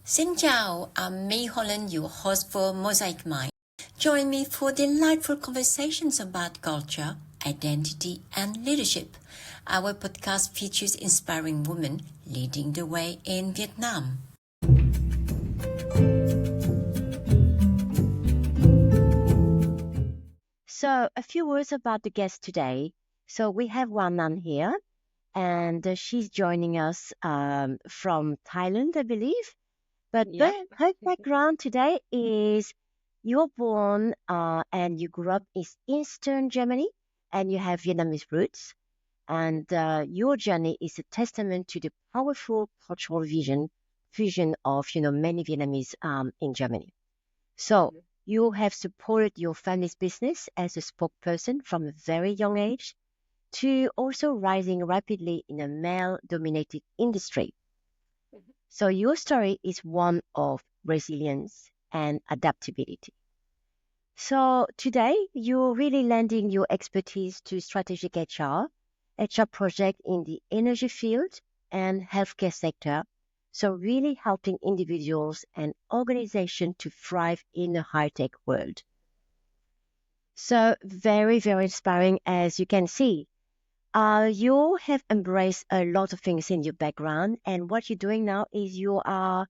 Xin chào, I'm me Holland, your host for Mosaic Mind. Join me for delightful conversations about culture, identity, and leadership. Our podcast features inspiring women leading the way in Vietnam. So, a few words about the guest today. So, we have Wanan here, and she's joining us from Thailand, I believe. But Yep. her background today is you're born and you grew up in Eastern Germany, and you have Vietnamese roots. And your journey is a testament to the powerful cultural fusion of many Vietnamese in Germany. So you have supported your family's business as a spokesperson from a very young age to also rising rapidly in a male-dominated industry. So your story is one of resilience and adaptability. So today you're really lending your expertise to strategic HR project in the energy field and healthcare sector. So really helping individuals and organizations to thrive in a high-tech world. So very, very inspiring, as you can see. You have embraced a lot of things in your background, and what you're doing now is you are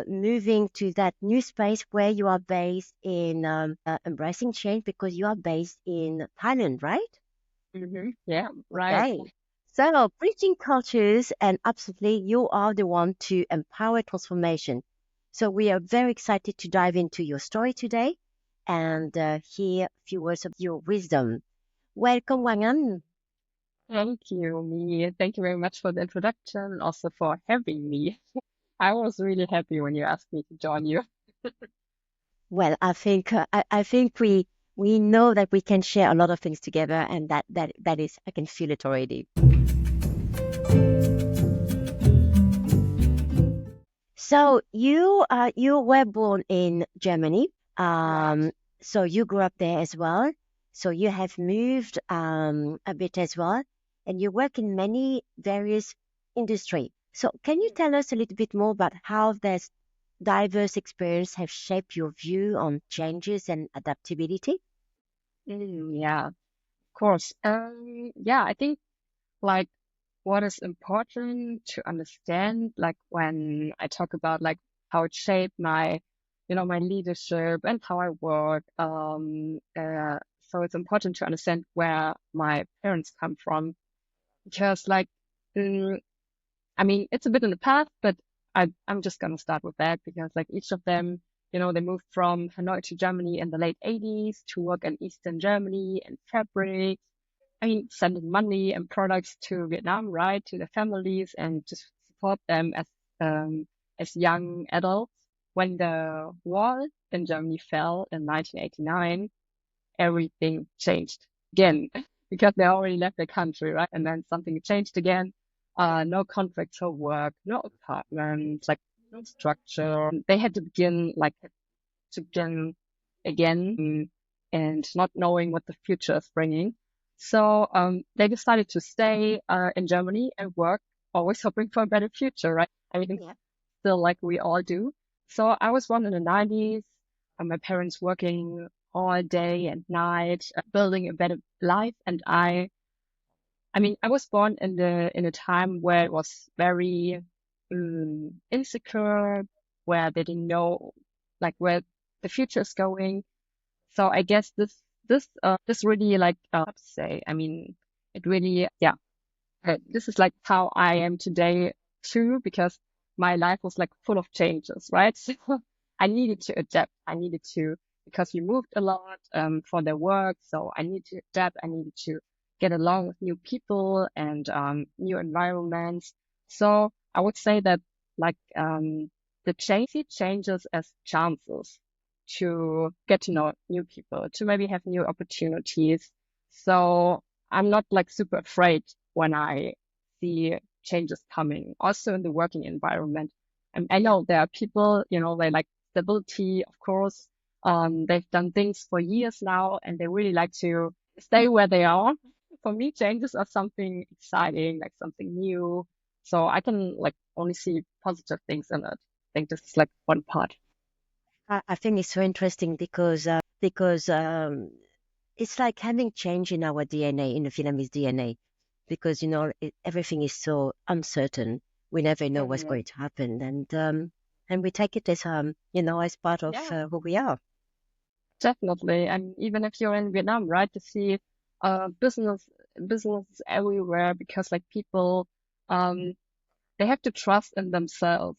moving to that new space where you are based in embracing change because you are based in Thailand, right? Yeah, right. Okay. So, bridging cultures, and absolutely, you are the one to empower transformation. So, we are very excited to dive into your story today and hear a few words of your wisdom. Welcome, Wangan. Thank you, Mi. Thank you very much for the introduction and also for having me. I was really happy when you asked me to join you. Well, I think we know that we can share a lot of things together, and that is I can feel it already. So you were born in Germany. Right. So you grew up there as well. So you have moved a bit as well, and you work in many various industry. So can you tell us a little bit more about how this diverse experience have shaped your view on changes and adaptability? Yeah, of course. Yeah, I think like what is important to understand, like when I talk about like how it shaped my leadership and how I work. So it's important to understand where my parents come from because mm, I mean, it's a bit in the past, but I'm just gonna start with that because like each of them, they moved from Hanoi to Germany in the late 80s to work in Eastern Germany and fabrics. I mean, sending money and products to Vietnam, right, to their families and just support them as young adults. When the wall in Germany fell in 1989, everything changed again because they already left the country, right? And then something changed again. No contracts for work, no apartments, like no structure. They had to begin again and not knowing what the future is bringing. So they decided to stay in Germany and work, always hoping for a better future, right? I mean, Yeah. still like we all do. So I was born in the 90s, and my parents working all day and night, building a better life. And I mean, I was born in a time where it was very insecure, where they didn't know like where the future is going. So I guess this really like how to say, I mean, it really yeah. This is like how I am today too, because my life was like full of changes, right? So I needed to adapt. I needed to because we moved a lot for the work, so I needed to adapt. I needed to get along with new people and new environments. So I would say that like the changes as chances to get to know new people, to maybe have new opportunities. So I'm not like super afraid when I see changes coming, also in the working environment. And I know there are people, they like stability, of course. They've done things for years now and they really like to stay where they are. For me, changes are something exciting, like something new. So I can like only see positive things in it. think this is like one part. I think it's so interesting because it's like having change in our DNA, in the Vietnamese DNA, because everything is so uncertain. We never know what's Mhm. going to happen, and we take it as as part of Yeah, who we are. definitely. And even if you're in Vietnam, right, to see business businesses everywhere because like people um they have to trust in themselves.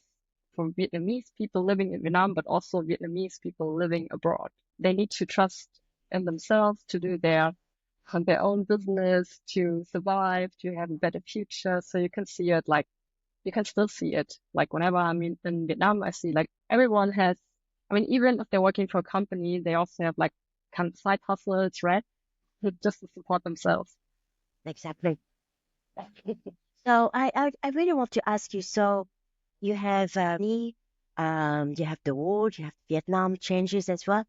For Vietnamese people living in Vietnam, but also Vietnamese people living abroad, they need to trust in themselves to do their own business, to survive, to have a better future. So you can see it like you can still see it. Like whenever I'm in Vietnam, I see like everyone has, I mean, even if they're working for a company, they also have like kind of side hustles, right? Just to support themselves. Exactly. So I really want to ask you. So you have you have the world, you have Vietnam changes as well.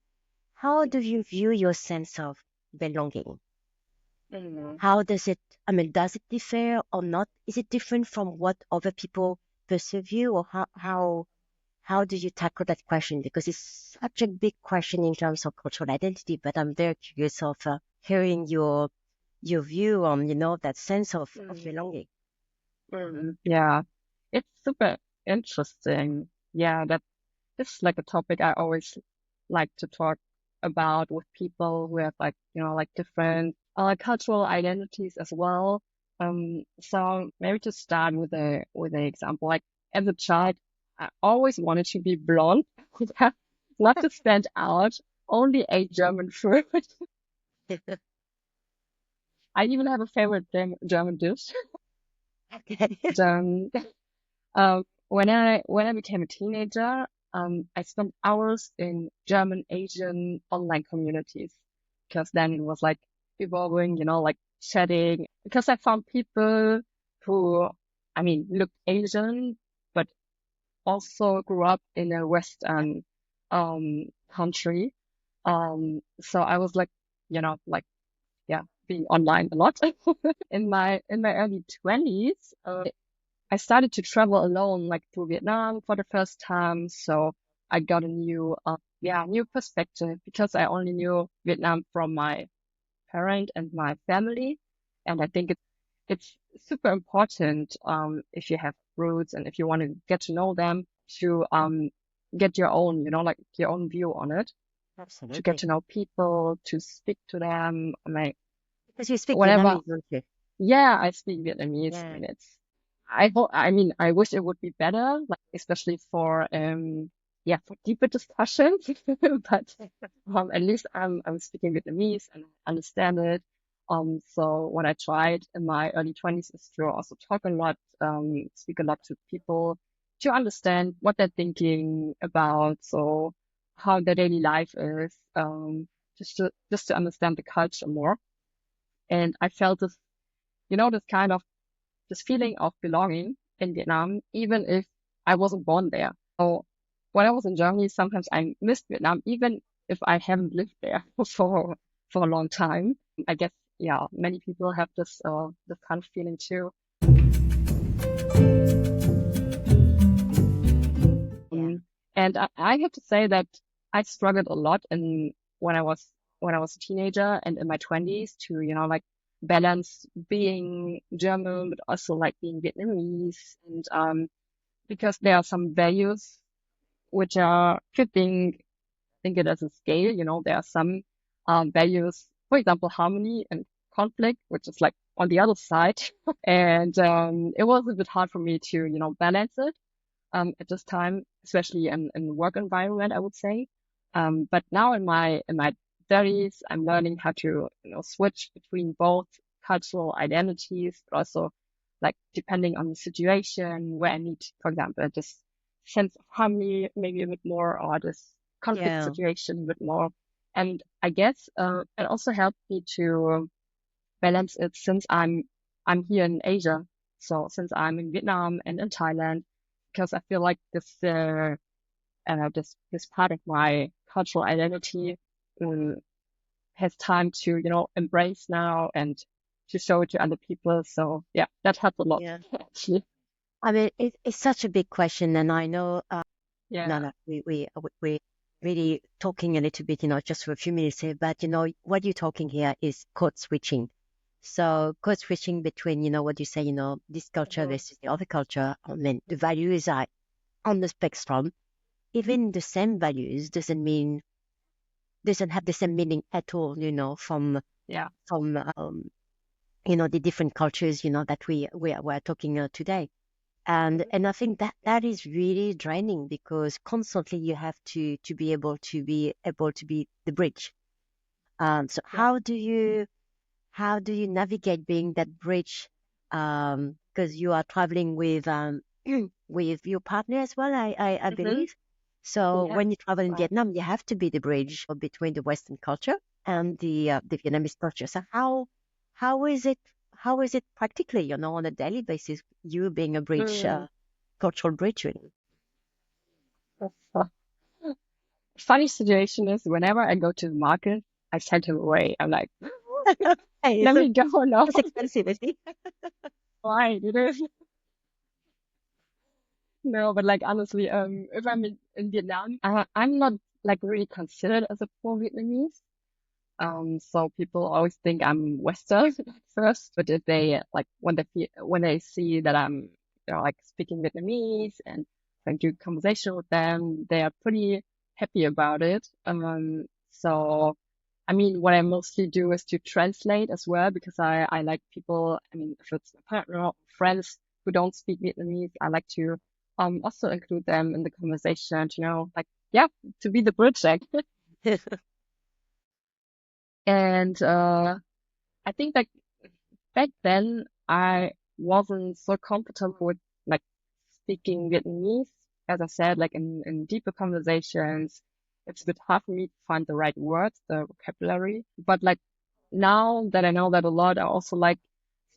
How do you view your sense of belonging? Mm. How does it, I mean, does it differ or not? Is it different from what other people perceive you, or how do you tackle that question? Because it's such a big question in terms of cultural identity, but I'm very curious of hearing your view on, that sense of Mm. belonging. Mm. Yeah, it's super interesting. Yeah, that this is like a topic I always like to talk about with people who have like, like different cultural identities as well. So maybe to start with a example, like as a child, I always wanted to be blonde, not to stand out, only ate German food. I even have a favorite German dish. Okay. Um, when I became a teenager, I spent hours in German Asian online communities because then it was like evolving, like chatting. Because I found people who, I mean, looked Asian, but also grew up in a Western country. So I was like, like yeah, being online a lot. In my early 20s, I started to travel alone, like through Vietnam for the first time. So I got a new perspective because I only knew Vietnam from my parent and my family. And I think it's super important, if you have roots and if you want to get to know them, to, get your own, like your own view on it, to get Absolutely. to know people, to speak to them. I mean, Because you speak whenever Vietnamese, don't you? yeah, I speak Vietnamese. I Yeah. mean, I hope, I mean, I wish it would be better, like, especially for, yeah, for deeper discussions. But, at least I'm speaking Vietnamese and I understand it. So what I tried in my early 20s is to also talk a lot, speak a lot to people to understand what they're thinking about. So how their daily life is, just to understand the culture more. And I felt this kind of this feeling of belonging in Vietnam, even if I wasn't born there. So when I was in Germany, sometimes I missed Vietnam, even if I haven't lived there for a long time. I guess, yeah, many people have this kind of feeling too. Yeah. And I have to say that I struggled a lot when I was when I was a teenager and in my 20s to, like balance being German but also like being Vietnamese, and because there are some values which are, if you think it as a scale, there are some values, for example, harmony and conflict, which is like on the other side. And it was a bit hard for me to, balance it at this time, especially in work environment, I would say. But now in my 30s, I'm learning how to, switch between both cultural identities, but also like depending on the situation where I need, for example, this sense of harmony maybe a bit more, or this conflict Yeah. situation a bit more. And I guess it also helped me to balance it since I'm here in Asia. So since I'm in Vietnam and in Thailand, because I feel like this part of my cultural identity um, has time to embrace now and to show it to other people. So yeah, that helped a lot Yeah. actually. I mean, it's such a big question, and I know. Yeah. no, we really talking a little bit, just for a few minutes here, but what you're talking here is code switching. So code switching between, what you say, this culture Mhm. versus the other culture. I mean, the values are on the spectrum. Even the same values doesn't have the same meaning at all, Yeah. from the different cultures, that we're talking today. And I think that is really draining because constantly you have to be able to be the bridge. So Yeah. how do you navigate being that bridge? Because you are traveling with with your partner as well, I Hmm. believe. So Yeah. when you travel in Right. Vietnam, you have to be the bridge between the Western culture and the Vietnamese culture. So how is it how is it practically, on a daily basis, you being a bridge, Mm. cultural bridge, really? Funny situation is whenever I go to the market, I send him away. I'm like, Hey, let so me go now. it's expensive, isn't it? Why? It is. No, but like honestly, if I'm in Vietnam, I'm not like really considered as a poor Vietnamese. So people always think I'm Western at first, but if they like when they see that I'm like speaking Vietnamese and I do conversation with them, they are pretty happy about it. So I mean, what I mostly do is to translate as well because I like people. I mean, if it's a partner or friends who don't speak Vietnamese, I like to also include them in the conversation. Like yeah, to be the bridge, like. And I think like back then I wasn't so comfortable with like speaking Vietnamese. As I said, like in deeper conversations, it's a bit hard for me to find the right words, the vocabulary. But like now that I know that a lot, I also like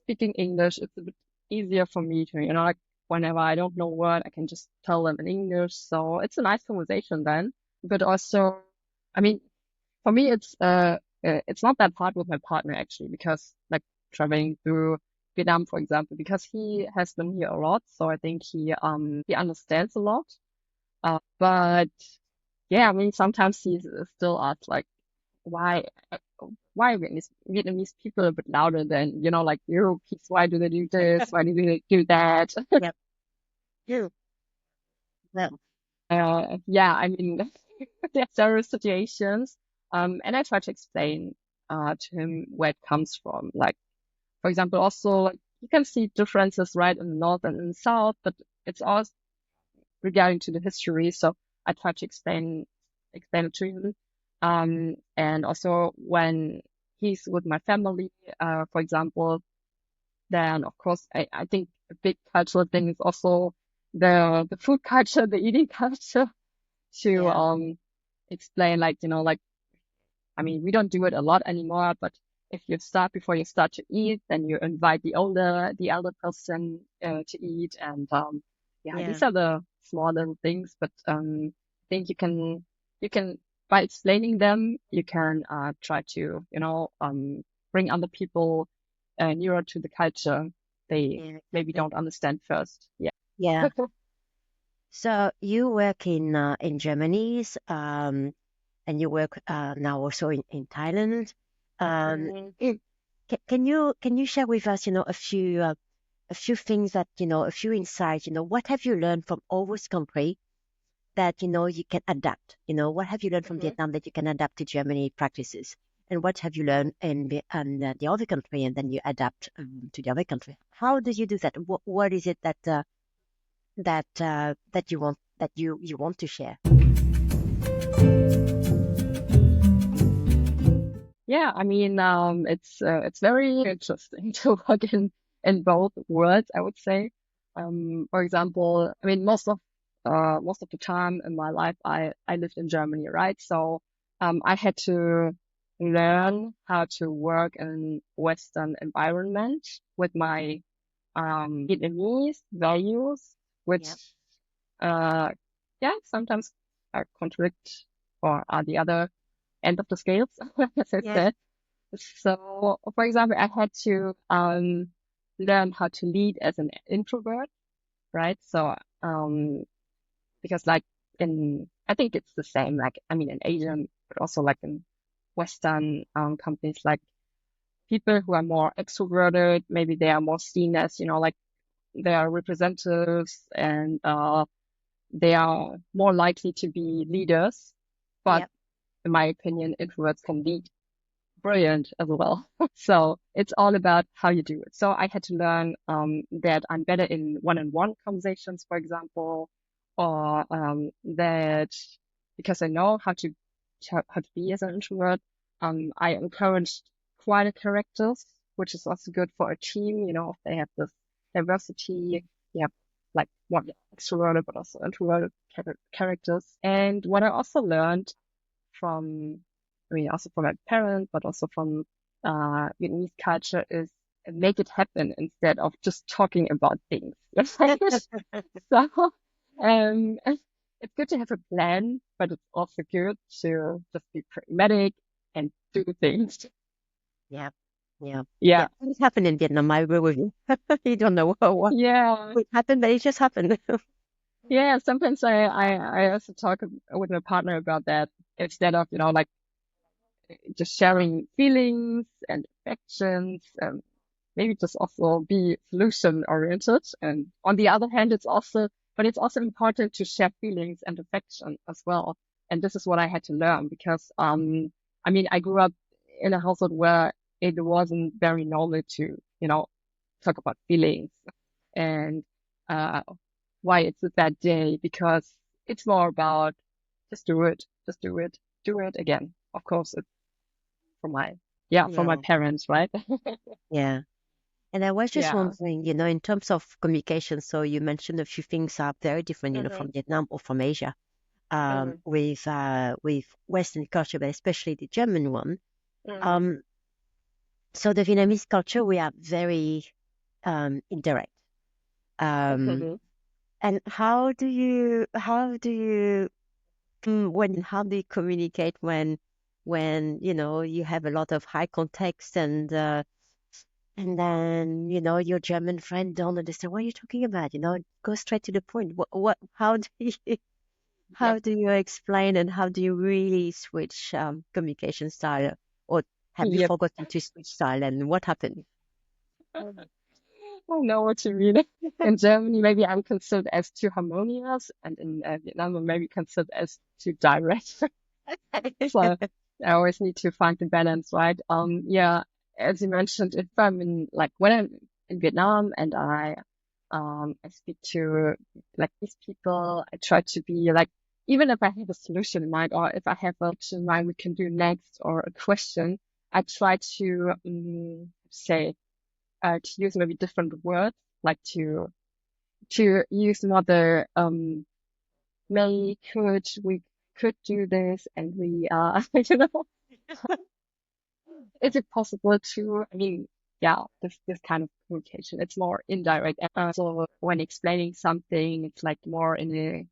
speaking English. It's a bit easier for me to, like whenever I don't know a word, I can just tell them in English. So it's a nice conversation then. But also, I mean, for me, it's not that hard with my partner actually, because like traveling through Vietnam, for example, because he has been here a lot, so I think he understands a lot. But yeah, I mean, sometimes he still asks like, why uh, why are Vietnamese people a bit louder than like Europeans? Why do they do this? Why do they do that? Yep. Yeah. Well, Yeah, I mean, there are situations, and I try to explain to him where it comes from. Like, for example, also like you can see differences right in the north and in the south, but it's all regarding to the history. So I try to explain it to him. And also when he's with my family, for example, then of course I think a big cultural thing is also the food culture, the eating culture to yeah, explain like like I mean we don't do it a lot anymore, but if you start before you start to eat, then you invite the elder person to eat, and yeah, yeah, these are the small little things, but I think you can by explaining them you can try to bring other people nearer to the culture they yeah, maybe exactly. don't understand first. Yeah. Yeah. So you work in Germany, and you work now also in Thailand. Um, Mhm. can you share with us, a few things that, a few insights, what have you learned from all those countries that, you can adapt? What have you learned from Mhm. Vietnam that you can adapt to Germany practices? And what have you learned in the other country and then you adapt to the other country? How do you do that? What is it that you want to share? Yeah, I mean, it's very interesting to work in both worlds, I would say. For example, I mean, most of the time in my life, I lived in Germany, right? So, I had to learn how to work in Western environment with my Vietnamese values, which Yeah. uh, yeah, sometimes contradict or are the other end of the scales, as I Yes. said. So, for example, I had to learn how to lead as an introvert, right? So, because like I think it's the same, like, I mean, in Asian, but also like in Western companies, like people who are more extroverted, maybe they are more seen as, like they are representatives and they are more likely to be leaders. But Yep. in my opinion, introverts can lead brilliant as well. So it's all about how you do it. So I had to learn that I'm better in one-on-one conversations, for example, or that because I know how to be as an introvert, I encouraged quieter characters, which is also good for a team. If they have this diversity, you have like one extroverted but also introverted characters. And what I also learned from, I mean, also from my parents, but also from Vietnamese culture is make it happen instead of just talking about things. So, it's good to have a plan, but it's also good to just be pragmatic and do things. Yeah. Yeah. Yeah. Yeah. Things happen in Vietnam. I agree with you. You don't know what Yeah. would happen, but it just happened. Yeah. Sometimes I also talk with my partner about that instead of, like just sharing feelings and affections, and maybe just also be solution oriented. And on the other hand, it's also important to share feelings and affection as well. And this is what I had to learn because, I mean, I grew up in a household where it wasn't very normal to, talk about feelings and, uh, why it's a bad day because it's more about just do it again. Of course, from my, yeah, from my Yeah. parents, right? Yeah. And I was just Yeah. wondering, in terms of communication, so you mentioned a few things are very different, Hmm. from Vietnam or from Asia, Hmm. with Western culture, but especially the German one. Hmm. Um, so the Vietnamese culture, we are very indirect. Um, Hmm. and how do you communicate when you have a lot of high context and then your German friend don't understand what you're talking about. Go straight to the point. How do you Yep. how do you explain and how do you really switch communication style, or have you Yep. forgotten to switch style and what happened? I know what you mean. In Germany, maybe I'm considered as too harmonious, and in Vietnam, I'm maybe considered as too direct. So I always need to find the balance, right? Yeah, as you mentioned, if I'm in like when I'm in Vietnam and I speak to like these people, I try to be like, even if I have a solution in mind or if I have a solution in mind we can do next or a question, I try to say to use maybe different words, like to use another may could we could do this and we you know is it possible to, I mean, yeah, this kind of communication, it's more indirect. And so when explaining something, it's like more in a,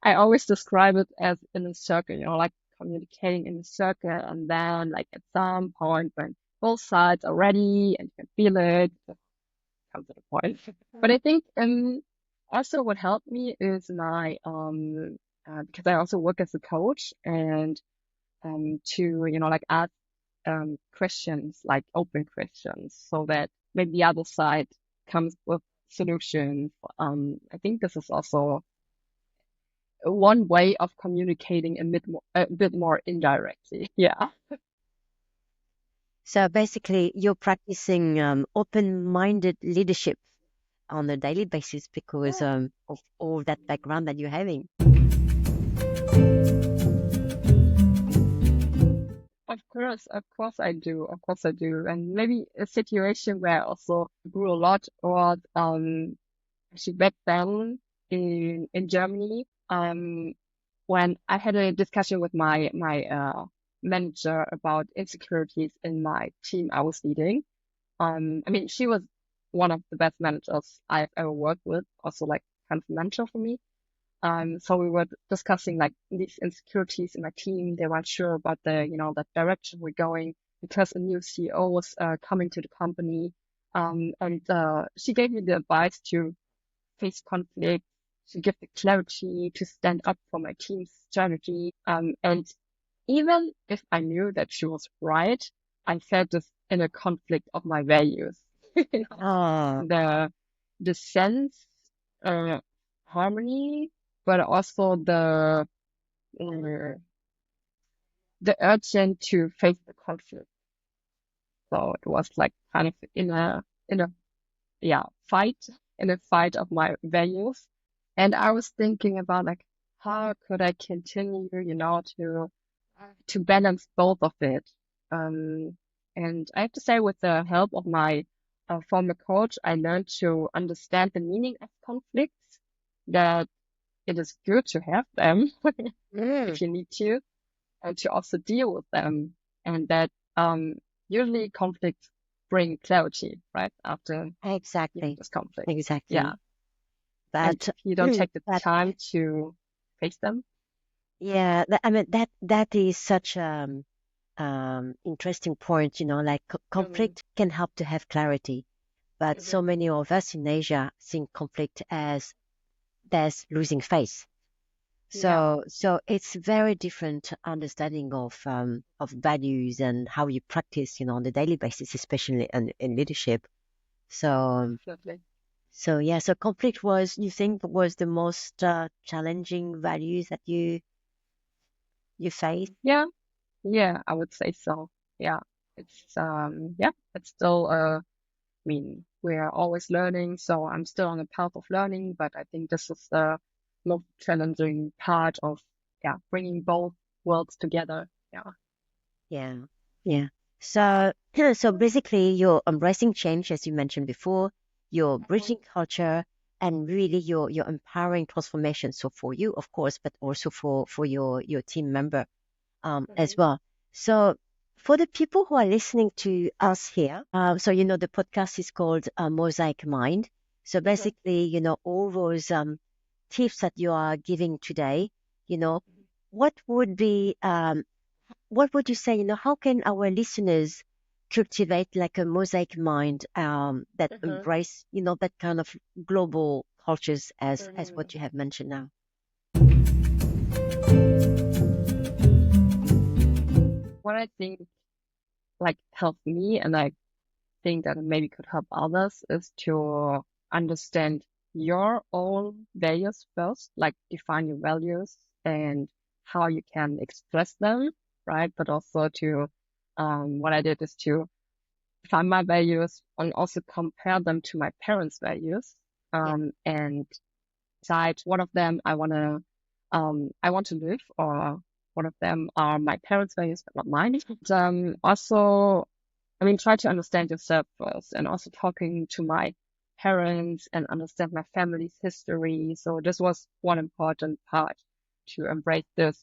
I always describe it as in a circle, like communicating in a circle. And then like at some point when both sides are ready and you can feel it, come to the point. But I think also what helped me is my because I also work as a coach and to like ask questions, like open questions, so that maybe the other side comes with solutions. I think this is also one way of communicating a bit more indirectly. Yeah. So basically, you're practicing open-minded leadership on a daily basis because of all that background that you're having. Of course I do. Of course I do. And maybe a situation where I also grew a lot was actually back then in Germany. When I had a discussion with my manager about insecurities in my team I was leading. I mean, she was one of the best managers I've ever worked with, also like kind of mentor for me. So we were discussing like these insecurities in my team. They weren't sure about the direction we're going because a new CEO was coming to the company. And she gave me the advice to face conflict, to give the clarity, to stand up for my team's strategy. And even if I knew that she was right, I felt this inner conflict of my values. You know, Oh, the sense, harmony, but also uh, the urgent to face the conflict. So it was like kind of in a yeah fight in a fight of my values, and I was thinking about like how could I continue, to balance both of it. Um, and I have to say, with the help of my former coach, I learned to understand the meaning of conflicts, that it is good to have them mm, if you need to, and to also deal with them. And that usually conflicts bring clarity, right? After you have exactly, this conflict. Yeah. exactly. And But if you don't take the but time to face them. yeah, I mean that is such interesting point. Like Mm-hmm. conflict can help to have clarity, but so Mm-hmm. many of us in Asia think conflict as losing face. Yeah, So it's very different understanding of values and how you practice, on the daily basis, especially in leadership. So definitely. so yeah, so conflict was you think was the most challenging values that you faced? Yeah, yeah, I would say so. Yeah. It's still I mean, we're always learning, so I'm still on the path of learning, but I think this is the most challenging part of, yeah, bringing both worlds together. Yeah. Yeah, yeah. So so basically, you're embracing change, as you mentioned before. You're bridging culture, and really, you're empowering transformation. So for you, of course, but also for your team member as Mhm. well. So for the people who are listening to us here, so the podcast is called Mosaic Mind. So Mhm. basically, all those tips that you are giving today, you know, what would be what would you say, how can our listeners cultivate like a mosaic mind that Mhm. embrace, that kind of global cultures as Mhm. what you have mentioned now? What I think like helped me, and I think that maybe could help others, is to understand your own values first, like define your values and how you can express them, right? But also to, what I did is to define my values and also compare them to my parents' values, Yeah. and decide one of them I want to live, or one of them are my parents' values, but not mine. And, also, I mean, try to understand yourself first, and also talking to my parents and understand my family's history. So this was one important part, to embrace this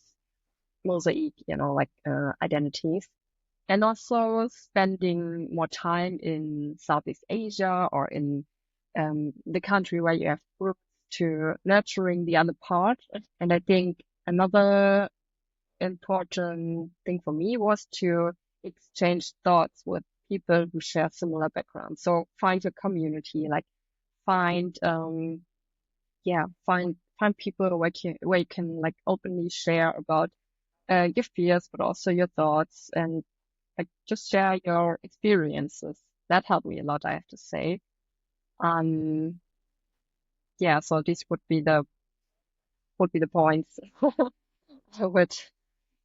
mosaic, like identities. And also spending more time in Southeast Asia, or in the country where you have roots, to nurturing the other part. And I think another important thing for me was to exchange thoughts with people who share similar backgrounds. So find your community, like find find people where you can like openly share about your fears, but also your thoughts, and like just share your experiences. That helped me a lot, I have to say. Um, yeah, so these would be the points I would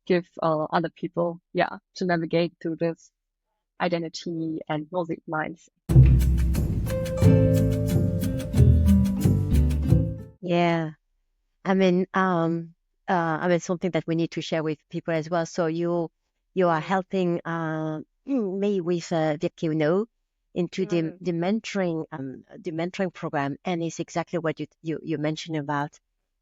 give other people, yeah, to navigate through this identity and mosaic minds. Yeah. I mean something that we need to share with people as well. So you are Mm, helping me with Vietnamese into the mm, the mentoring program, and it's exactly what you mentioned about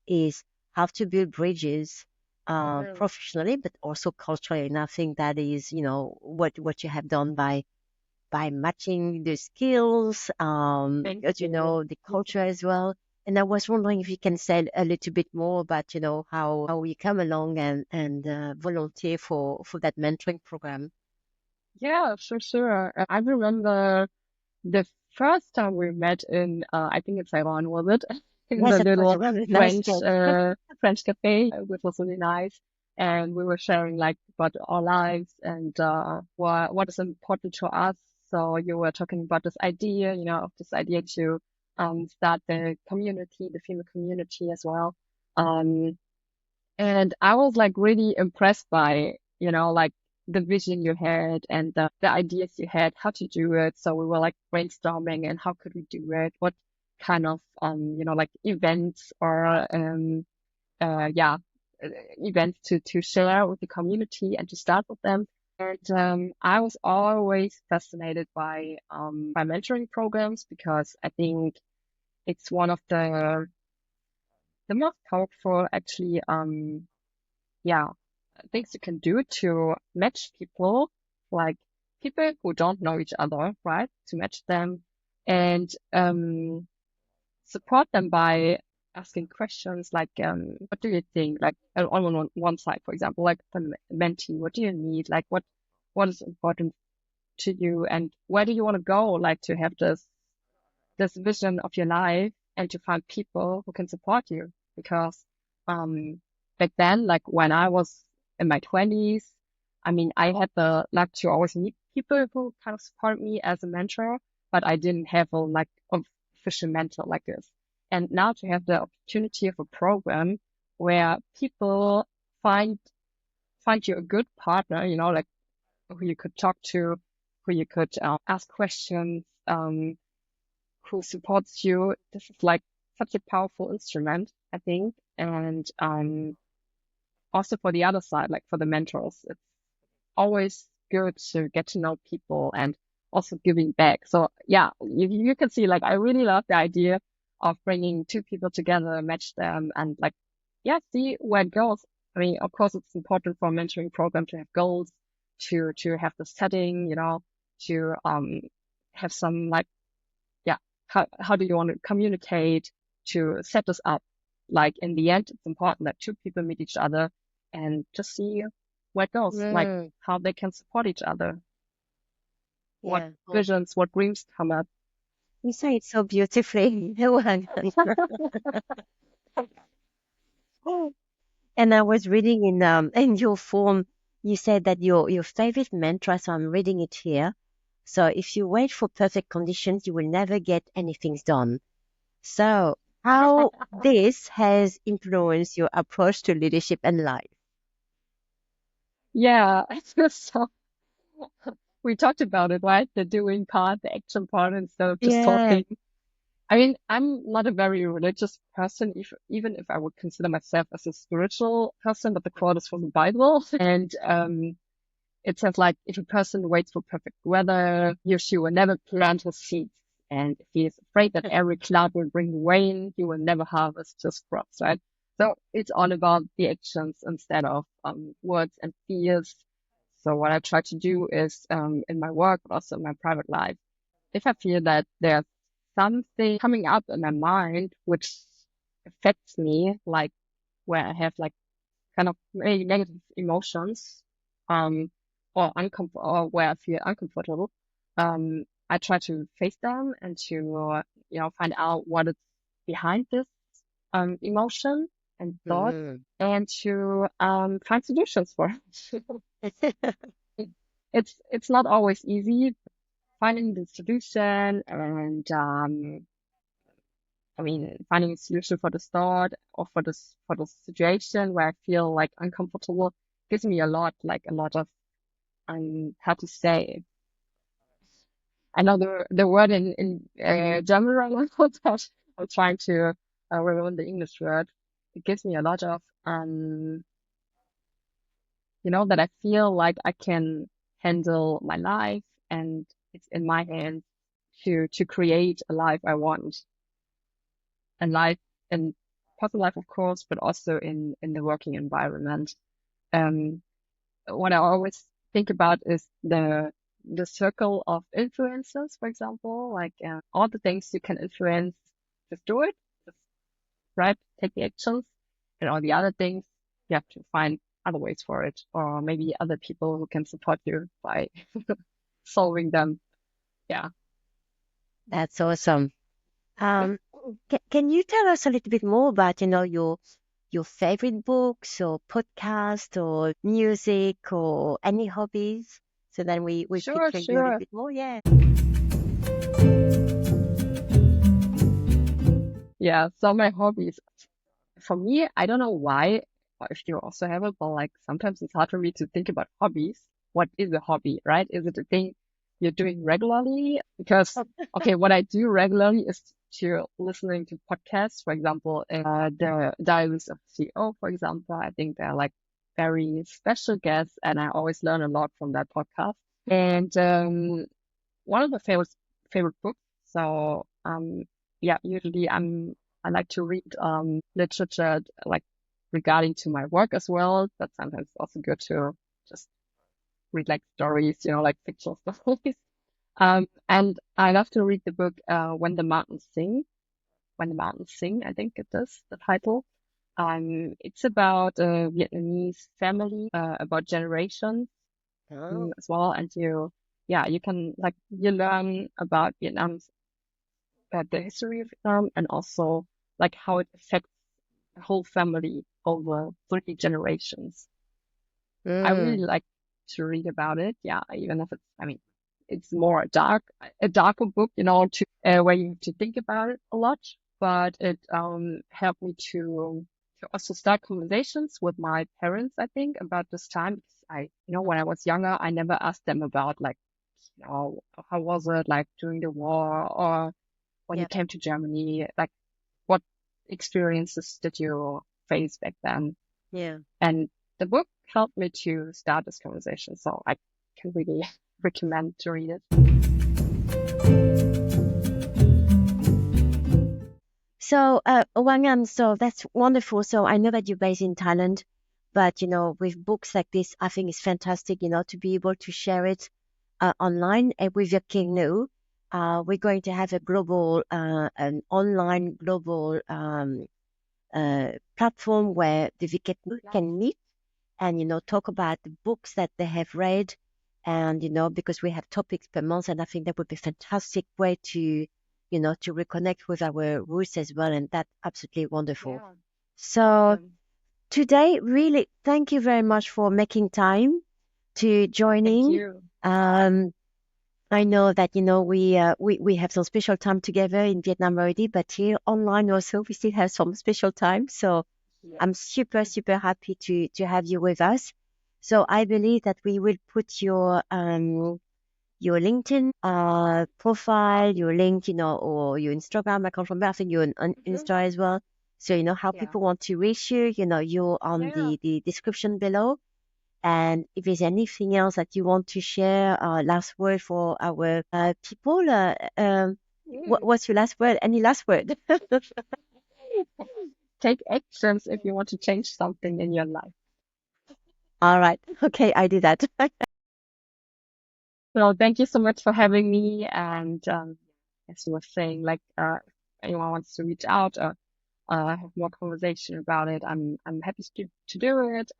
is how to build bridges mm. professionally, but also culturally. And I think that is what you have done by matching the skills, Thank as you. the culture as well. And I was wondering if you can say a little bit more about, how you come along and volunteer for that mentoring program. Yeah, sure, sure. I remember the first time we met in, I think it's Taiwan, was it? in Yes, the of course, little it was a nice French cake. French cafe, which was really nice. And we were sharing like about our lives and what is important to us. So you were talking about this idea, of this idea to start the community, the female community as well. Um, and I was like really impressed by, like the vision you had and the ideas you had, how to do it. So we were like brainstorming and how could we do it? What kind of, like events or, yeah, uh, events to share with the community and to start with them. And I was always fascinated by mentoring programs because I think it's one of the most powerful actually, yeah, things you can do to match people, like people who don't know each other, right? To match them and support them by asking questions like, what do you think? Like on one side, for example, like the mentee, what do you need? Like what is important to you and where do you want to go? Like to have this vision of your life and to find people who can support you. Because um back then, like when I was in my 20s, I mean, I had the luck to always meet people who kind of support me as a mentor, but I didn't have a like official mentor like this. And now to have the opportunity of a program where people find find you a good partner, like who you could talk to, who you could ask questions, who supports you. This is like such a powerful instrument, I think. And also for the other side, like for the mentors, it's always good to get to know people and also giving back. So yeah, you can see like I really love the idea of bringing two people together, match them, and like yeah, see where it goes. I mean, of course, it's important for a mentoring program to have goals, to have the setting, to have some like yeah, how do you want to communicate to set this up? Like in the end, it's important that two people meet each other and just see where it goes, like Mm, how they can support each other, what yeah. Oh, visions, what dreams come up. you say it so beautifully. Johan. And I was reading in your form, you said that your favorite mantra, so I'm reading it here. So if you wait for perfect conditions, you will never get anything done. So how this has influenced your approach to leadership and life? Yeah, so we talked about it, right? The doing part, the action part, instead of just Yeah. talking. I mean, I'm not a very religious person, even if I would consider myself as a spiritual person, but the quote is from the Bible. And it says like, if a person waits for perfect weather, he or she will never plant his seeds. And if he is afraid that every cloud will bring rain, he will never harvest his crops, right? So it's all about the actions instead of words and fears. So what I try to do is in my work, but also in my private life, if I feel that there's something coming up in my mind which affects me, like where I have like kind of very negative emotions, or or where I feel uncomfortable, I try to face them and to, find out what is behind this, emotion and thought Mm. and to, find solutions for it. It's not always easy finding the solution and, I mean, finding a solution for the start or for the situation where I feel like uncomfortable gives me a lot, like a lot of how to say. I know the word in German right now, but I'm trying to remember the English word. It gives me a lot of that I feel like I can handle my life and it's in my hands to create a life I want, and life in personal life, of course, but also in the working environment. Um, what I always think about is the circle of influences, for example, like all the things you can influence, just do it, just right, take the actions, and all the other things you have to find other ways for it, or maybe other people who can support you by solving them. Yeah. That's awesome. Um, Can you tell us a little bit more about, your favorite books or podcast or music or any hobbies? So then we Sure, picture you a little sure. bit more. Yeah. Yeah, so my hobbies. For me, I don't know why, or if you also have it, but like sometimes it's hard for me to think about hobbies. What is a hobby, right? Is it a thing you're doing regularly? Because, okay, what I do regularly is to listening to podcasts, for example, the Diaries of CEO, for example. I think they're like very special guests, and I always learn a lot from that podcast. And one of my favorite books. So yeah, usually I like to read literature like regarding to my work as well, but sometimes it's also good to just read like stories, like fictional stories. And I love to read the book When the Mountains Sing. When the Mountains Sing, I think it is the title. It's about a Vietnamese family, about generations Oh. as well, and yeah, you can like you learn about Vietnam's the history of Vietnam and also like how it affects the whole family over 30 generations. I really Mm. like to read about it. Yeah, even if I mean, it's more a darker book, to where you have to think about it a lot. But it helped me to also start conversations with my parents, I think, about this time. Because when I was younger, I never asked them about like, how was it like during the war or when you Yeah. came to Germany, like what experiences did you face back then? Yeah. And the book helped me to start this conversation. So I can really recommend to read it. So, Wang, so that's wonderful. So I know that you're based in Thailand, but with books like this, I think it's fantastic, to be able to share it online and with your King. We're going to have an online global platform where the Vietnamese can meet and talk about the books that they have read, and because we have topics per month, and I think that would be a fantastic way to reconnect with our roots as well, and that's absolutely wonderful. Yeah, So awesome. today, really, thank you very much for making time to Thank joining. you. Um, I know that we have some special time together in Vietnam already, but here online also we still have some special time. So Yeah. I'm super super happy to have you with us. So I believe that we will put your LinkedIn profile, your link, or your Instagram. I can't remember. I think you're on Mhm. Insta as well. So how Yeah. people want to reach you, you're on Yeah. the description below. And if there's anything else that you want to share, last word for our people, Mm. what's your last word? Any last word? Take actions if you want to change something in your life. All right. Okay, I do that. So thank you so much for having me. And as you were saying, like if anyone wants to reach out or have more conversation about it, I'm happy to do it.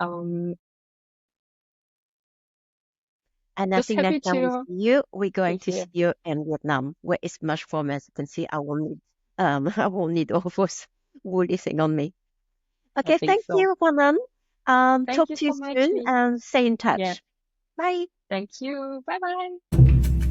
And I Just think happy next time we see to you, we're going to see hear. you in Vietnam, where it's much warmer. As you can see, I will need I will need all those woolly thing on me. I Okay, think thank so. you, Wanan. Thank Talk you to you so much, soon me. and stay in Yeah. touch. Bye. Thank you. Bye bye.